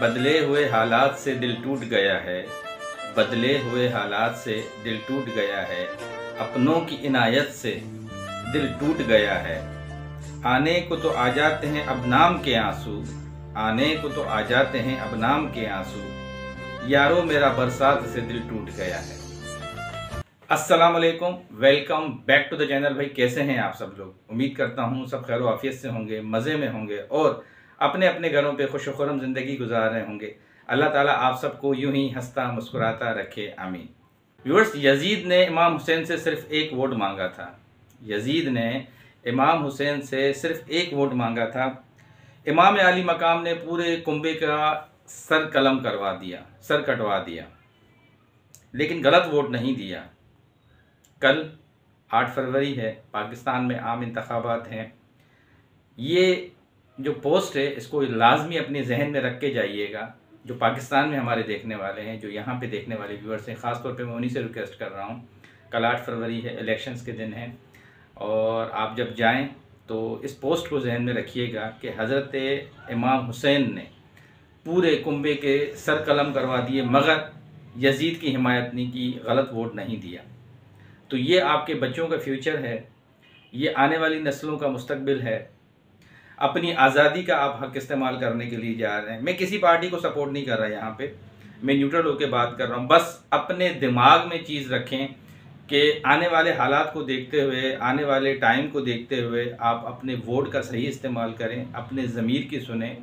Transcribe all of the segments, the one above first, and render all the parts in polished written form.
बदले हुए हालात से दिल टूट गया है, बदले हुए हालात से दिल टूट गया है, अपनों की इनायत से दिल टूट गया है। आने को तो आ जाते हैं अब नाम के आंसू, आने को तो आ जाते हैं अब नाम के आंसू, यारो मेरा बरसात से दिल टूट गया है। अस्सलाम वालेकुम, welcome back to the channel. भाई कैसे हैं आप सब लोग? उम्मीद करता हूँ सब खैर आफियत से होंगे, मज़े में होंगे और अपने अपने घरों पे खुश-खुर्रम ज़िंदगी गुजार रहे होंगे। अल्लाह ताला आप सबको यूं ही हंसता मुस्कुराता रखे, आमीन। व्यूअर्स, यजीद ने इमाम हुसैन से सिर्फ एक वोट मांगा था। यजीद ने इमाम हुसैन से सिर्फ एक वोट मांगा था। इमाम आली मकाम ने पूरे कुंबे का सर कलम करवा दिया, सर कटवा दिया, लेकिन गलत वोट नहीं दिया। कल 8 फरवरी है, पाकिस्तान में आम इंतखाबात हैं। ये जो पोस्ट है इसको लाजमी अपने जहन में रख के जाइएगा। जो पाकिस्तान में हमारे देखने वाले हैं, जो यहाँ पे देखने वाले व्यूअर्स हैं, ख़ास तौर पे मैं उन्हीं से रिक्वेस्ट कर रहा हूँ। कल 8 फरवरी है, इलेक्शंस के दिन है, और आप जब जाएं तो इस पोस्ट को जहन में रखिएगा कि हज़रत इमाम हुसैन ने पूरे कुंबे के सर कलम करवा दिए, मगर यजीद की हिमायत नहीं की, गलत वोट नहीं दिया। तो ये आपके बच्चों का फ्यूचर है, ये आने वाली नस्लों का मुस्तकबिल है। अपनी आज़ादी का आप हक इस्तेमाल करने के लिए जा रहे हैं। मैं किसी पार्टी को सपोर्ट नहीं कर रहा यहाँ पे, मैं न्यूट्रल होकर बात कर रहा हूँ। बस अपने दिमाग में चीज़ रखें कि आने वाले हालात को देखते हुए, आने वाले टाइम को देखते हुए आप अपने वोट का सही इस्तेमाल करें। अपने ज़मीर की सुने,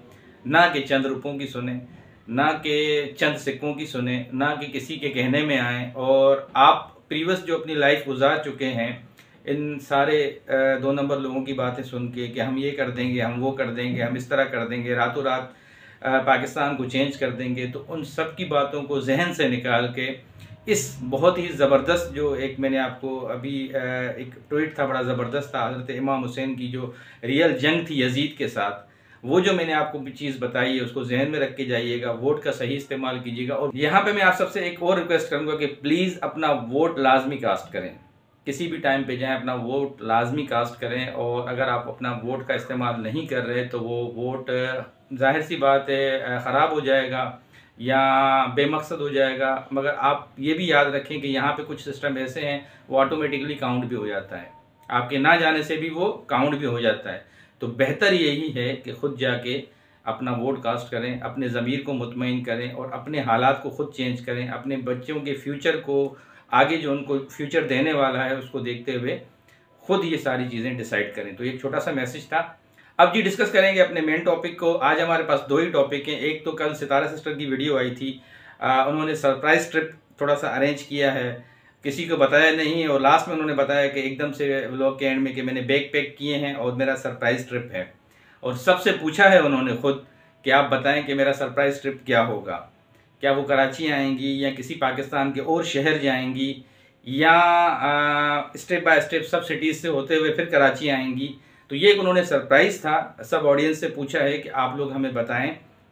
ना कि चंद रुपयों की सुने, ना कि चंद सिक्कों की सुने, ना कि किसी के कहने में आएँ। और आप प्रीवियस जो अपनी लाइफ गुजार चुके हैं, इन सारे 2 नंबर लोगों की बातें सुन के कि हम ये कर देंगे, हम वो कर देंगे, हम इस तरह कर देंगे, रातों रात पाकिस्तान को चेंज कर देंगे, तो उन सब की बातों को जहन से निकाल के इस बहुत ही ज़बरदस्त, जो एक मैंने आपको अभी एक ट्वीट था, बड़ा ज़बरदस्त था, हज़रत इमाम हुसैन की जो रियल जंग थी यजीद के साथ, वो जो मैंने आपको चीज़ बताई है उसको जहन में रख के जाइएगा, वोट का सही इस्तेमाल कीजिएगा। और यहाँ पे मैं आप सबसे एक और रिक्वेस्ट करूँगा कि प्लीज़ अपना वोट लाजमी कास्ट करें। किसी भी टाइम पे जाएं, अपना वोट लाजमी कास्ट करें। और अगर आप अपना वोट का इस्तेमाल नहीं कर रहे तो वो वोट जाहिर सी बात है ख़राब हो जाएगा या बेमकसद हो जाएगा। मगर आप ये भी याद रखें कि यहाँ पे कुछ सिस्टम ऐसे हैं वो ऑटोमेटिकली काउंट भी हो जाता है, आपके ना जाने से भी वो काउंट भी हो जाता है। तो बेहतर यही है कि ख़ुद जाके अपना वोट कास्ट करें, अपने ज़मीर को मुतमईन करें और अपने हालात को ख़ुद चेंज करें। अपने बच्चों के फ्यूचर को, आगे जो उनको फ्यूचर देने वाला है उसको देखते हुए खुद ये सारी चीज़ें डिसाइड करें। तो एक छोटा सा मैसेज था। अब जी डिस्कस करेंगे अपने मेन टॉपिक को। आज हमारे पास 2 ही टॉपिक हैं। एक तो कल सितारा सिस्टर की वीडियो आई थी, उन्होंने सरप्राइज़ ट्रिप थोड़ा सा अरेंज किया है, किसी को बताया नहीं, और लास्ट में उन्होंने बताया कि एकदम से व्लॉग के एंड में कि मैंने बैग पैक किए हैं और मेरा सरप्राइज़ ट्रिप है। और सबसे पूछा है उन्होंने खुद कि आप बताएं कि मेरा सरप्राइज़ ट्रिप क्या होगा, क्या वो कराची आएंगी या किसी पाकिस्तान के और शहर जाएंगी या स्टेप बाय स्टेप सब सिटीज़ से होते हुए फिर कराची आएंगी। तो ये एक उन्होंने सरप्राइज़ था। सब ऑडियंस से पूछा है कि आप लोग हमें बताएं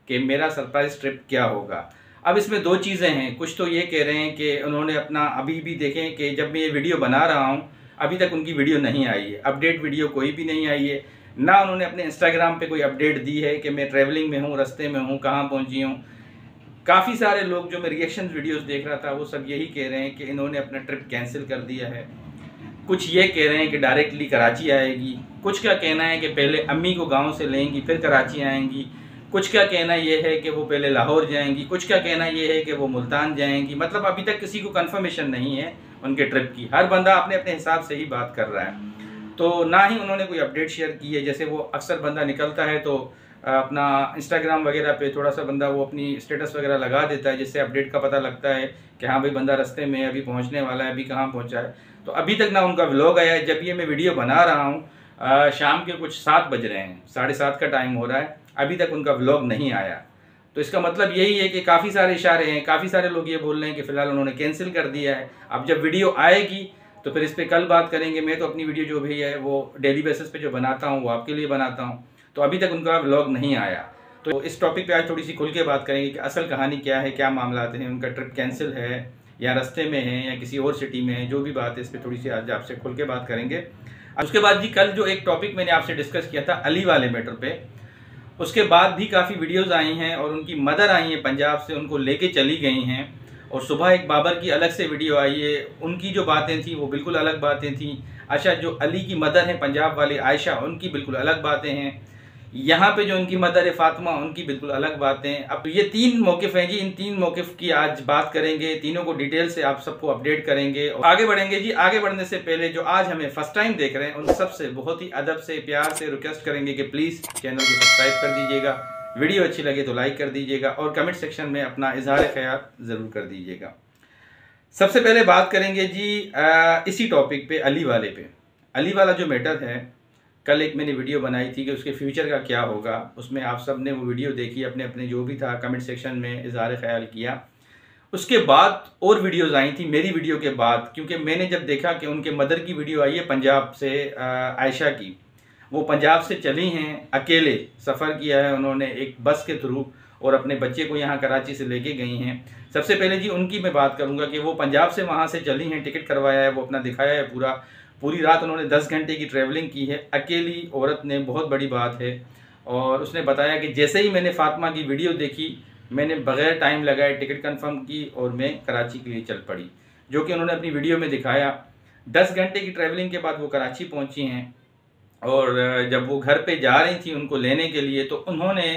कि मेरा सरप्राइज़ ट्रिप क्या होगा। अब इसमें 2 चीज़ें हैं। कुछ तो ये कह रहे हैं कि उन्होंने अपना, अभी भी देखें कि जब मैं ये वीडियो बना रहा हूँ अभी तक उनकी वीडियो नहीं आई है, अपडेट वीडियो कोई भी नहीं आई है, ना उन्होंने अपने इंस्टाग्राम पे कोई अपडेट दी है कि मैं ट्रैवलिंग में हूँ, रास्ते में हूँ, कहाँ पहुँची हूँ। काफ़ी सारे लोग जो मैं रिएक्शन वीडियोस देख रहा था वो सब यही कह रहे हैं कि इन्होंने अपना ट्रिप कैंसिल कर दिया है। कुछ ये कह रहे हैं कि डायरेक्टली कराची आएगी, कुछ का कहना है कि पहले अम्मी को गांव से लेंगी फिर कराची आएंगी, कुछ का कहना ये है कि वो पहले लाहौर जाएंगी, कुछ का कहना ये है कि वो मुल्तान जाएंगी। मतलब अभी तक किसी को कन्फर्मेशन नहीं है उनके ट्रिप की। हर बंदा अपने अपने हिसाब से ही बात कर रहा है। तो ना ही उन्होंने कोई अपडेट शेयर की है। जैसे वो अक्सर बंदा निकलता है तो अपना इंस्टाग्राम वगैरह पे थोड़ा सा बंदा वो अपनी स्टेटस वगैरह लगा देता है, जिससे अपडेट का पता लगता है कि हाँ भाई बंदा रास्ते में अभी पहुंचने वाला है, अभी कहाँ पहुंचा है। तो अभी तक ना उनका व्लॉग आया है। जब ये मैं वीडियो बना रहा हूँ शाम के कुछ 7 बज रहे हैं, 7:30 का टाइम हो रहा है, अभी तक उनका व्लॉग नहीं आया। तो इसका मतलब यही है कि काफ़ी सारे इशारे हैं, काफ़ी सारे लोग ये बोल रहे हैं कि फ़िलहाल उन्होंने कैंसिल कर दिया है। अब जब वीडियो आएगी तो फिर इस पर कल बात करेंगे। मैं तो अपनी वीडियो जो भी है वो डेली बेसिस पे जो बनाता हूँ वो आपके लिए बनाता हूँ। तो अभी तक उनका व्लॉग नहीं आया। तो इस टॉपिक पे आज थोड़ी सी खुल के बात करेंगे कि असल कहानी क्या है, क्या मामला हैं, उनका ट्रिप कैंसिल है या रास्ते में है या किसी और सिटी में है, जो भी बात है इस पर थोड़ी सी आज आपसे खुल के बात करेंगे। उसके बाद जी कल जो एक टॉपिक मैंने आपसे डिस्कस किया था अली वाले मैटर पे, उसके बाद भी काफ़ी वीडियोस आई हैं और उनकी मदर आई हैं पंजाब से, उनको लेके चली गई हैं। और सुबह एक बाबर की अलग से वीडियो आई है, उनकी जो बातें थी वो बिल्कुल अलग बातें थी। अच्छा, जो अली की मदर हैं पंजाब वाली आयशा, उनकी बिल्कुल अलग बातें हैं। यहाँ पे जो उनकी मदर है फातिमा, उनकी बिल्कुल अलग बातें। अब ये 3 मौक़िफ़ हैं जी, इन 3 मौक़िफ़ की आज बात करेंगे, तीनों को डिटेल से आप सबको अपडेट करेंगे और आगे बढ़ेंगे जी। आगे बढ़ने से पहले जो आज हमें फर्स्ट टाइम देख रहे हैं उन सबसे बहुत ही अदब से प्यार से रिक्वेस्ट करेंगे कि प्लीज़ चैनल को सब्सक्राइब कर दीजिएगा, वीडियो अच्छी लगे तो लाइक कर दीजिएगा और कमेंट सेक्शन में अपना इजहार ख्याल ज़रूर कर दीजिएगा। सबसे पहले बात करेंगे जी इसी टॉपिक पे, अली वाले पे। अली वाला जो मैटर है, कल एक मैंने वीडियो बनाई थी कि उसके फ्यूचर का क्या होगा। उसमें आप सब ने वो वीडियो देखी, अपने अपने जो भी था कमेंट सेक्शन में इजहार ख्याल किया। उसके बाद और वीडियोस आई थी मेरी वीडियो के बाद, क्योंकि मैंने जब देखा कि उनके मदर की वीडियो आई है पंजाब से, आयशा की, वो पंजाब से चली हैं, अकेले सफ़र किया है उन्होंने एक बस के थ्रू और अपने बच्चे को यहाँ कराची से लेके गई हैं। सबसे पहले जी उनकी मैं बात करूँगा कि वो पंजाब से वहाँ से चली हैं, टिकट करवाया है, वो अपना दिखाया है पूरी रात उन्होंने 10 घंटे की ट्रैवलिंग की है अकेली औरत ने, बहुत बड़ी बात है। और उसने बताया कि जैसे ही मैंने फातिमा की वीडियो देखी, मैंने बग़ैर टाइम लगाए टिकट कंफर्म की और मैं कराची के लिए चल पड़ी, जो कि उन्होंने अपनी वीडियो में दिखाया। 10 घंटे की ट्रैवलिंग के बाद वो कराची पहुंची हैं और जब वो घर पे जा रही थी उनको लेने के लिए, तो उन्होंने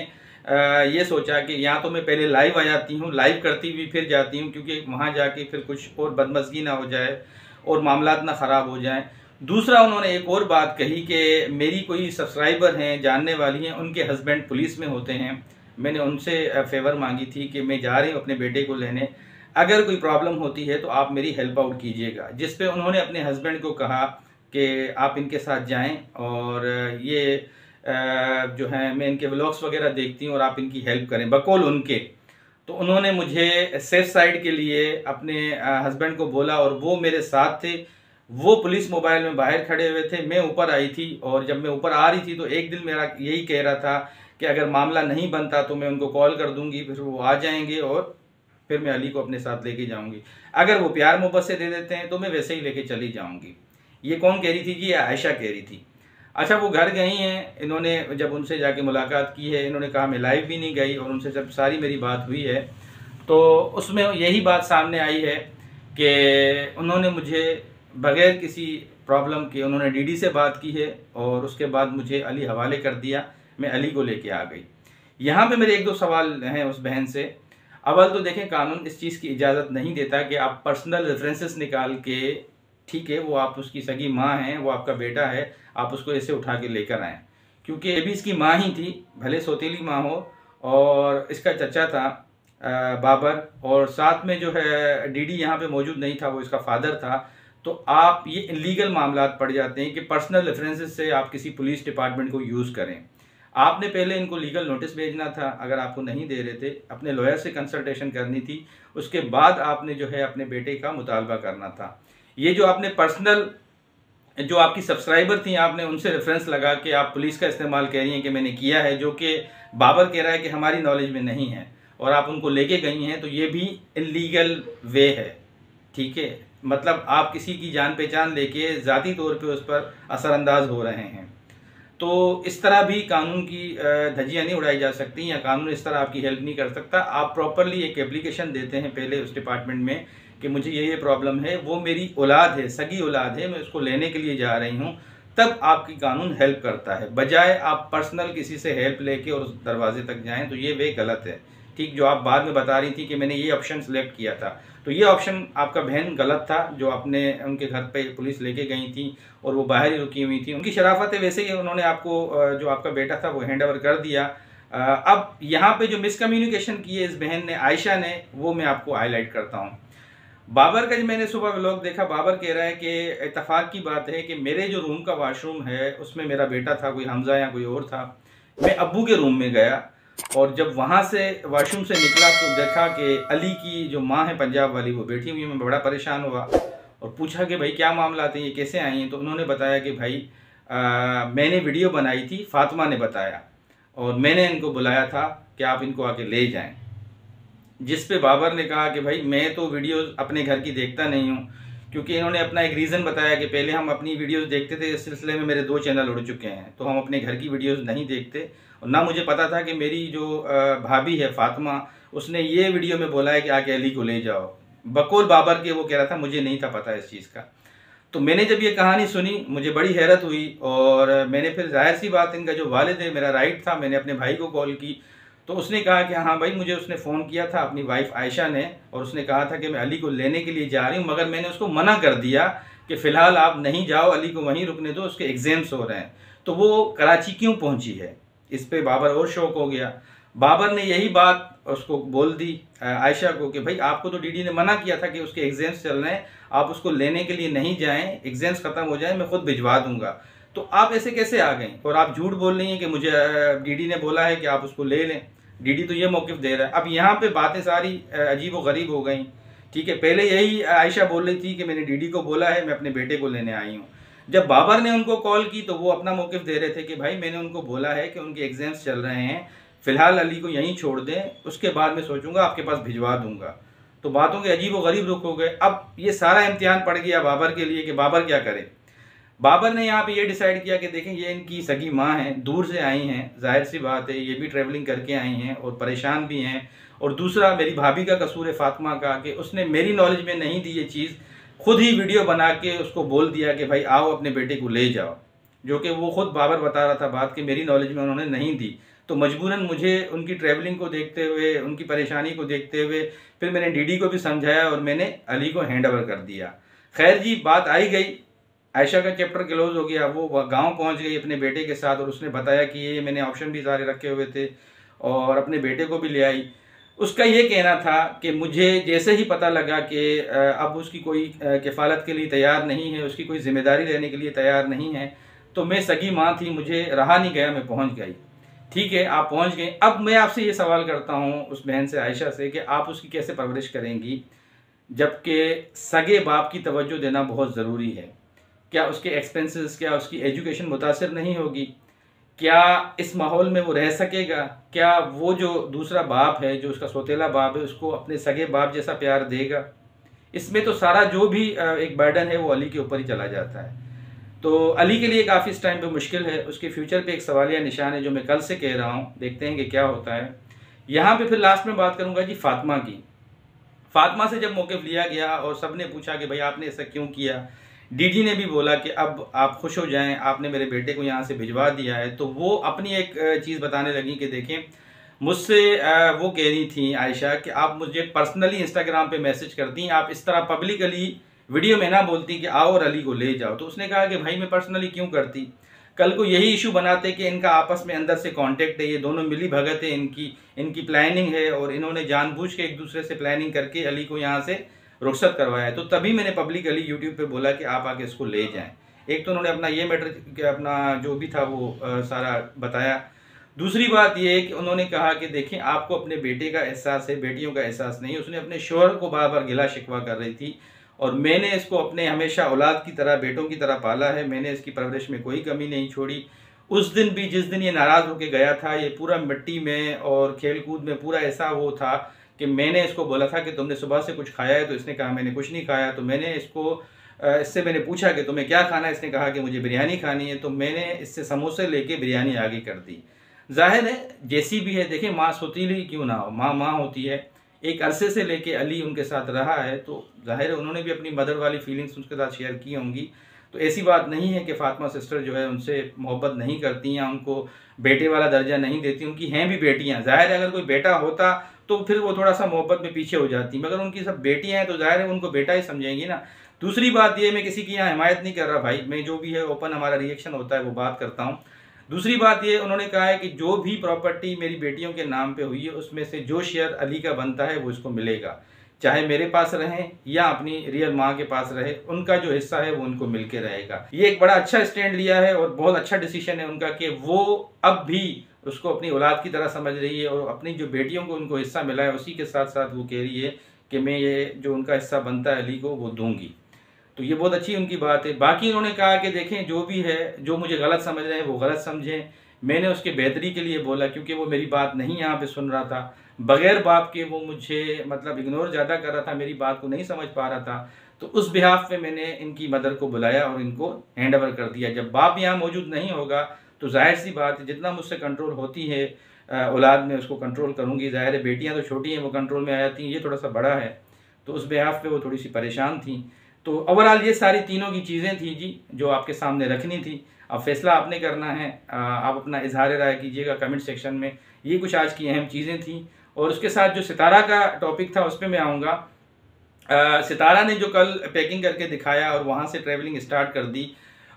ये सोचा कि या तो मैं पहले लाइव आ जाती हूँ, लाइव करती हुई फिर जाती हूँ, क्योंकि वहाँ जाके फिर कुछ और बदमज़गी ना हो जाए और मामलात ना ख़राब हो जाएं। दूसरा उन्होंने एक और बात कही कि मेरी कोई सब्सक्राइबर हैं, जानने वाली हैं, उनके हस्बैंड पुलिस में होते हैं, मैंने उनसे फेवर मांगी थी कि मैं जा रही हूँ अपने बेटे को लेने, अगर कोई प्रॉब्लम होती है तो आप मेरी हेल्प आउट कीजिएगा। जिस पे उन्होंने अपने हस्बैंड को कहा कि आप इनके साथ जाएं और ये जो है मैं इनके व्लॉग्स वगैरह देखती हूँ और आप इनकी हेल्प करें, बकौल उनके। तो उन्होंने मुझे सेफ साइड के लिए अपने हस्बैंड को बोला और वो मेरे साथ थे। वो पुलिस मोबाइल में बाहर खड़े हुए थे, मैं ऊपर आई थी और जब मैं ऊपर आ रही थी तो एक दिल मेरा यही कह रहा था कि अगर मामला नहीं बनता तो मैं उनको कॉल कर दूंगी, फिर वो आ जाएंगे और फिर मैं अली को अपने साथ लेके जाऊंगी। अगर वो प्यार मोहब्बत से दे देते हैं तो मैं वैसे ही लेके चली जाऊंगी। ये कौन कह रही थी जी? आयशा कह रही थी। अच्छा, वो घर गई हैं, इन्होंने जब उनसे जाके मुलाकात की है, इन्होंने कहा मैं लाइव भी नहीं गई और उनसे जब सारी मेरी बात हुई है तो उसमें यही बात सामने आई है कि उन्होंने मुझे बग़ैर किसी प्रॉब्लम के उन्होंने डीडी से बात की है और उसके बाद मुझे अली हवाले कर दिया, मैं अली को लेके आ गई। यहाँ पे मेरे 1-2 सवाल हैं उस बहन से। अव्वल तो देखें, कानून इस चीज़ की इजाज़त नहीं देता कि आप पर्सनल रेफरेंसेस निकाल के, ठीक है वो आप उसकी सगी माँ हैं, वो आपका बेटा है, आप उसको ऐसे उठा के लेकर आएँ, क्योंकि ये भी इसकी माँ ही थी, भले सौतेली माँ हो। और इसका चचा था बाबर, और साथ में जो है डीडी यहाँ पे मौजूद नहीं था, वो इसका फादर था। तो आप ये इलीगल मामलात पड़ जाते हैं कि पर्सनल रेफरेंसेस से आप किसी पुलिस डिपार्टमेंट को यूज़ करें। आपने पहले इनको लीगल नोटिस भेजना था, अगर आपको नहीं दे रहे थे अपने लॉयर से कंसल्टेशन करनी थी, उसके बाद आपने जो है अपने बेटे का मुतालबा करना था। ये जो आपने पर्सनल, जो आपकी सब्सक्राइबर थी, आपने उनसे रेफरेंस लगा के आप पुलिस का इस्तेमाल कह रही हैं कि मैंने किया है, जो कि बाबर कह रहा है कि हमारी नॉलेज में नहीं है, और आप उनको लेके गई हैं, तो ये भी इलीगल वे है, ठीक है। मतलब आप किसी की जान पहचान लेके ज़ाती तौर पे उस पर असरअंदाज हो रहे हैं। तो इस तरह भी कानून की धज्जियाँ नहीं उड़ाई जा सकती, या कानून इस तरह आपकी हेल्प नहीं कर सकता। आप प्रॉपरली एक एप्लीकेशन देते हैं पहले उस डिपार्टमेंट में कि मुझे ये प्रॉब्लम है, वो मेरी औलाद है, सगी औलाद है, मैं उसको लेने के लिए जा रही हूँ, तब आपकी कानून हेल्प करता है। बजाय आप पर्सनल किसी से हेल्प लेके और उस दरवाजे तक जाएं, तो ये वे गलत है, ठीक। जो आप बाद में बता रही थी कि मैंने ये ऑप्शन सेलेक्ट किया था, तो ये ऑप्शन आपका बहन गलत था, जो आपने उनके घर पे पुलिस लेके गई थी और वो बाहर ही रुकी हुई थी। उनकी शराफत है, वैसे ही उन्होंने आपको जो आपका बेटा था वो हैंड ओवर कर दिया। अब यहाँ पे जो मिसकम्युनिकेशन की है इस बहन ने, आयशा ने, वो मैं आपको हाईलाइट करता हूँ। बाबर का जो मैंने सुबह व्लॉग देखा, बाबर कह रहा है कि इत्तेफाक की बात है कि मेरे जो रूम का वाशरूम है उसमें मेरा बेटा था, कोई हमजा या कोई और था। मैं अब्बू के रूम में गया और जब वहाँ से वाशरूम से निकला तो देखा कि अली की जो माँ है पंजाब वाली, वो बैठी हुई है। मैं बड़ा परेशान हुआ और पूछा कि भाई क्या मामला थे, ये कैसे आई हैं? तो उन्होंने बताया कि भाई मैंने वीडियो बनाई थी, फातिमा ने बताया, और मैंने इनको बुलाया था कि आप इनको आके ले जाएं। जिस पे बाबर ने कहा कि भाई मैं तो वीडियो अपने घर की देखता नहीं हूँ, क्योंकि इन्होंने अपना एक रीज़न बताया कि पहले हम अपनी वीडियोस देखते थे, इस सिलसिले में मेरे 2 चैनल उड़ चुके हैं, तो हम अपने घर की वीडियोस नहीं देखते। और ना मुझे पता था कि मेरी जो भाभी है फातिमा, उसने ये वीडियो में बोला है कि आके अली को ले जाओ, बकौल बाबर के वो कह रहा था, मुझे नहीं था पता इस चीज़ का। तो मैंने जब ये कहानी सुनी मुझे बड़ी हैरत हुई, और मैंने फिर जाहिर सी बात, इनका जो वालिद है, मेरा राइट था, मैंने अपने भाई को कॉल की, तो उसने कहा कि हाँ भाई, मुझे उसने फ़ोन किया था अपनी वाइफ आयशा ने, और उसने कहा था कि मैं अली को लेने के लिए जा रही हूँ, मगर मैंने उसको मना कर दिया कि फ़िलहाल आप नहीं जाओ, अली को वहीं रुकने दो, उसके एग्ज़ाम्स हो रहे हैं। तो वो कराची क्यों पहुँची है, इस पर बाबर और शौक हो गया। बाबर ने यही बात उसको बोल दी आयशा को कि भाई आपको तो डीडी ने मना किया था कि उसके एग्ज़ाम्स चल रहे हैं, आप उसको लेने के लिए नहीं जाएं, एग्ज़ाम्स ख़त्म हो जाएं, मैं खुद भिजवा दूंगा। तो आप ऐसे कैसे आ गई, और आप झूठ बोल रही हैं कि मुझे डीडी ने बोला है कि आप उसको ले लें। डीडी तो ये मौक़िफ़ दे रहा है। अब यहाँ पे बातें सारी अजीब व गरीब हो गई। ठीक है, पहले यही आयशा बोल रही थी कि मैंने डीडी को बोला है, मैं अपने बेटे को लेने आई हूँ। जब बाबर ने उनको कॉल की तो वो अपना मौक़िफ़ दे रहे थे कि भाई मैंने उनको बोला है कि उनके एग्ज़ाम्स चल रहे हैं, फ़िलहाल अली को यहीं छोड़ दें, उसके बाद मैं सोचूंगा, आपके पास भिजवा दूंगा। तो बातों के अजीब व गरीब रुख हो गए। अब ये सारा इम्तिहान पड़ गया बाबर के लिए कि बाबर क्या करे। बाबर ने यहाँ पे ये डिसाइड किया कि देखें, ये इनकी सगी माँ हैं, दूर से आई हैं, जाहिर सी बात है ये भी ट्रैवलिंग करके आई हैं और परेशान भी हैं। और दूसरा, मेरी भाभी का कसूर है फातिमा का कि उसने मेरी नॉलेज में नहीं दी ये चीज़, खुद ही वीडियो बना के उसको बोल दिया कि भाई आओ अपने बेटे को ले जाओ, जो कि वो खुद बाबर बता रहा था बात कि मेरी नॉलेज में उन्होंने नहीं दी। तो मजबूरन मुझे उनकी ट्रैवलिंग को देखते हुए, उनकी परेशानी को देखते हुए, फिर मैंने डीडी को भी समझाया और मैंने अली को हैंड ओवर कर दिया। खैर जी, बात आई गई, आयशा का चैप्टर क्लोज हो गया। वो गांव पहुंच गई अपने बेटे के साथ, और उसने बताया कि ये मैंने ऑप्शन भी सारे रखे हुए थे और अपने बेटे को भी ले आई। उसका ये कहना था कि मुझे जैसे ही पता लगा कि अब उसकी कोई किफ़ालत के लिए तैयार नहीं है, उसकी कोई जिम्मेदारी लेने के लिए तैयार नहीं है, तो मैं सगी माँ थी, मुझे रहा नहीं गया, मैं पहुँच गई। ठीक है, आप पहुंच गए। अब मैं आपसे ये सवाल करता हूं उस बहन से, आयशा से, कि आप उसकी कैसे परवरिश करेंगी, जबकि सगे बाप की तवज्जो देना बहुत ज़रूरी है। क्या उसके एक्सपेंसेस, क्या उसकी एजुकेशन मुतासिर नहीं होगी? क्या इस माहौल में वो रह सकेगा? क्या वो जो दूसरा बाप है, जो उसका सौतेला बाप है, उसको अपने सगे बाप जैसा प्यार देगा? इसमें तो सारा जो भी एक बर्डन है वो अली के ऊपर ही चला जाता है। तो अली के लिए काफ़ी इस टाइम पे मुश्किल है। उसके फ्यूचर पे एक सवालिया निशान है, जो मैं कल से कह रहा हूँ, देखते हैं कि क्या होता है। यहाँ पे फिर लास्ट में बात करूँगा जी फातिमा की। फातिमा से जब मौक़िफ़ लिया गया और सब ने पूछा कि भाई आपने ऐसा क्यों किया, डीडी ने भी बोला कि अब आप खुश हो जाएं, आपने मेरे बेटे को यहाँ से भिजवा दिया है। तो वो अपनी एक चीज़ बताने लगी कि देखें, मुझसे वो कह रही थी आयशा कि आप मुझे पर्सनली इंस्टाग्राम पे मैसेज करती, आप इस तरह पब्लिकली वीडियो में ना बोलती कि आओ और अली को ले जाओ। तो उसने कहा कि भाई मैं पर्सनली क्यों करती, कल को यही इशू बनाते कि इनका आपस में अंदर से कांटेक्ट है, ये दोनों मिली भगत है, इनकी प्लानिंग है, और इन्होंने जानबूझ के एक दूसरे से प्लानिंग करके अली को यहाँ से रुखसत करवाया है। तो तभी मैंने पब्लिकली यूट्यूब पे बोला कि आप आके इसको ले जाएं। एक तो उन्होंने अपना ये मैटर, अपना जो भी था वो सारा बताया। दूसरी बात ये है कि उन्होंने कहा कि देखें, आपको अपने बेटे का एहसास है, बेटियों का एहसास नहीं। उसने अपने शोहर को बार बार गिला शिकवा कर रही थी, और मैंने इसको अपने हमेशा औलाद की तरह, बेटों की तरह पाला है। मैंने इसकी परवरिश में कोई कमी नहीं छोड़ी। उस दिन भी, जिस दिन ये नाराज़ होकर गया था, ये पूरा मिट्टी में और खेल कूद में पूरा ऐसा वो था कि मैंने इसको बोला था कि तुमने सुबह से कुछ खाया है, तो इसने कहा मैंने कुछ नहीं खाया। तो मैंने इससे मैंने पूछा कि तुम्हें क्या खाना है, इसने कहा कि मुझे बिरयानी खानी है। तो मैंने इससे समोसे लेके बिरयानी आगे कर दी। जाहिर है जैसी भी है, देखें, माँ सौतीली क्यों ना हो, माँ माँ होती है। एक अरसे से लेके अली उनके साथ रहा है, तो जाहिर है उन्होंने भी अपनी मदर वाली फीलिंग्स उसके साथ शेयर की होंगी। तो ऐसी बात नहीं है कि फातिमा सिस्टर जो है उनसे मोहब्बत नहीं करती या उनको बेटे वाला दर्जा नहीं देती। उनकी हैं भी बेटियां। जाहिर है अगर कोई बेटा होता तो फिर वो थोड़ा सा मोहब्बत में पीछे हो जाती, मगर उनकी सब बेटियां हैं तो जाहिर है उनको बेटा ही समझेंगी ना। दूसरी बात ये, मैं किसी की यहाँ हिमायत नहीं कर रहा भाई, मैं जो भी है ओपन हमारा रिएक्शन होता है वो बात करता हूँ। दूसरी बात ये, उन्होंने कहा है कि जो भी प्रॉपर्टी मेरी बेटियों के नाम पे हुई है उसमें से जो शेयर अली का बनता है वो इसको मिलेगा, चाहे मेरे पास रहें या अपनी रियल माँ के पास रहे, उनका जो हिस्सा है वो उनको मिलके रहेगा। ये एक बड़ा अच्छा स्टैंड लिया है और बहुत अच्छा डिसीजन है उनका कि वो अब भी उसको अपनी औलाद की तरह समझ रही है, और अपनी जो बेटियों को उनको हिस्सा मिला है उसी के साथ साथ वो कह रही है कि मैं ये जो उनका हिस्सा बनता है अली को वो दूंगी। तो ये बहुत अच्छी उनकी बात है। बाकी उन्होंने कहा कि देखें, जो भी है, जो मुझे गलत समझ रहे हैं वो गलत समझें, मैंने उसके बेहतरी के लिए बोला, क्योंकि वो मेरी बात नहीं यहाँ पे सुन रहा था, बगैर बाप के वो मुझे मतलब इग्नोर ज़्यादा कर रहा था, मेरी बात को नहीं समझ पा रहा था। तो उस बिहाफ पे मैंने इनकी मदर को बुलाया और इनको हैंड ओवर कर दिया। जब बाप यहाँ मौजूद नहीं होगा तो जाहिर सी बात है जितना मुझसे कंट्रोल होती है औलाद में उसको कंट्रोल करूँगी। ज़ाहिर है बेटियाँ तो छोटी हैं, वो कंट्रोल में आ जाती हैं, ये थोड़ा सा बड़ा है, तो उस बिहाफ पे वो थोड़ी सी परेशान थी। तो ओवरऑल ये सारी तीनों की चीज़ें थी जी जो आपके सामने रखनी थी। अब फैसला आपने करना है, आप अपना इजहार राय कीजिएगा कमेंट सेक्शन में। ये कुछ आज की अहम चीज़ें थी। और उसके साथ जो सितारा का टॉपिक था उस पर मैं आऊँगा। सितारा ने जो कल पैकिंग करके दिखाया और वहाँ से ट्रैवलिंग स्टार्ट कर दी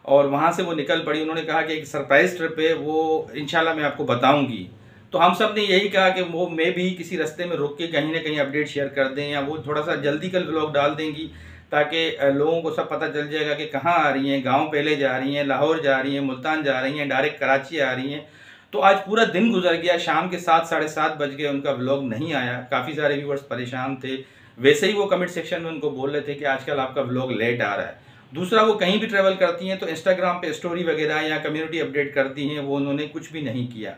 और वहाँ से वो निकल पड़ी। उन्होंने कहा कि एक सरप्राइज ट्रिप है, वो इंशाल्लाह मैं आपको बताऊंगी। तो हम सब ने यही कहा कि वो मैं भी किसी रास्ते में रुक के कहीं ना कहीं अपडेट शेयर कर दें, या वो थोड़ा सा जल्दी कल व्लॉग डाल देंगी ताकि लोगों को सब पता चल जाएगा कि कहाँ आ रही हैं, गाँव पहले जा रही हैं, लाहौर जा रही हैं, मुल्तान जा रही हैं, डायरेक्ट कराची आ रही हैं। तो आज पूरा दिन गुजर गया, शाम के 7 साढ़े 7 बज गए, उनका व्लॉग नहीं आया। काफ़ी सारे व्यूअर्स परेशान थे, वैसे ही वो कमेंट सेक्शन में उनको बोल रहे थे कि आजकल आपका व्लॉग लेट आ रहा है। दूसरा, वो कहीं भी ट्रैवल करती हैं तो इंस्टाग्राम पे स्टोरी वगैरह या कम्युनिटी अपडेट करती हैं, वो उन्होंने कुछ भी नहीं किया।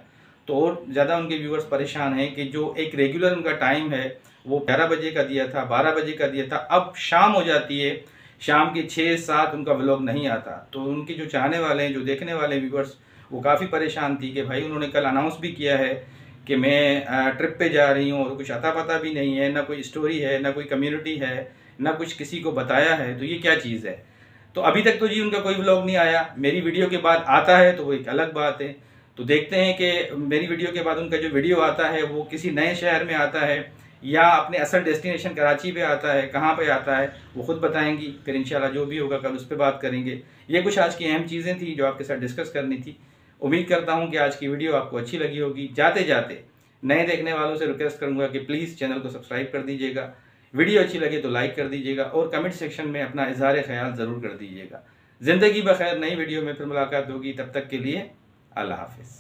तो और ज़्यादा उनके व्यूअर्स परेशान हैं कि जो एक रेगुलर उनका टाइम है वो 11 बजे का दिया था, 12 बजे का दिया था, अब शाम हो जाती है, शाम के 6-7 उनका व्लॉग नहीं आता। तो उनके जो चाहने वाले हैं, जो देखने वाले व्यूअर्स, वो काफ़ी परेशान थी कि भाई उन्होंने कल अनाउंस भी किया है कि मैं ट्रिप पे जा रही हूँ और कुछ अता पता भी नहीं है, ना कोई स्टोरी है, ना कोई कम्युनिटी है, ना कुछ किसी को बताया है, तो ये क्या चीज़ है। तो अभी तक तो जी उनका कोई व्लॉग नहीं आया। मेरी वीडियो के बाद आता है तो वो एक अलग बात है। तो देखते हैं कि मेरी वीडियो के बाद उनका जो वीडियो आता है वो किसी नए शहर में आता है या अपने असल डेस्टिनेशन कराची पे आता है, कहाँ पे आता है वो खुद बताएंगी। फिर इंशाल्लाह जो भी होगा कल उस पर बात करेंगे। ये कुछ आज की अहम चीज़ें थी जो आपके साथ डिस्कस करनी थी। उम्मीद करता हूँ कि आज की वीडियो आपको अच्छी लगी होगी। जाते जाते नए देखने वालों से रिक्वेस्ट करूँगा कि प्लीज़ चैनल को सब्सक्राइब कर दीजिएगा, वीडियो अच्छी लगे तो लाइक कर दीजिएगा और कमेंट सेक्शन में अपना इजहार ख्याल ज़रूर कर दीजिएगा। ज़िंदगी बखैर, नई वीडियो में फिर मुलाकात होगी, तब तक के लिए अल्लाह हाफिज़।